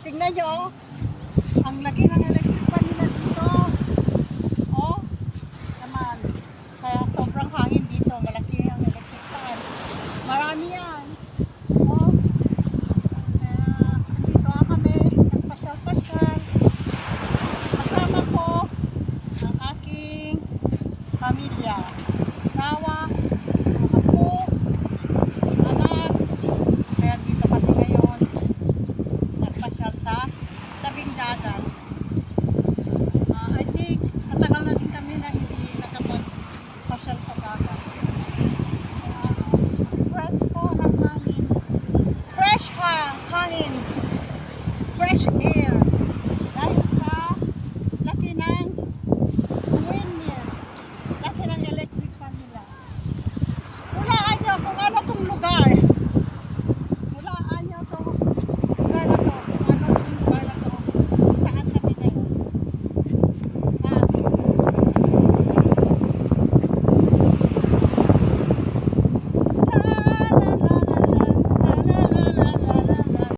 tingnan nyo, oh. Ang laki ng electric fan nila dito. Oh, naman. Kaya sobrang hangin dito. Malaki ang electric fan. Marami yan. Oh. Kaya dito kami, nagpasyal-pasyal. Kasama ko ang aking pamilya. Asawa, ako, anak. Kaya dito kami ngayon. Nagpasyal sa tabing dagat. I think matagal na din kami na hindi nakapagpasyal sa dagat. Fresco ng hangin. Fresh hangin. Fresh air.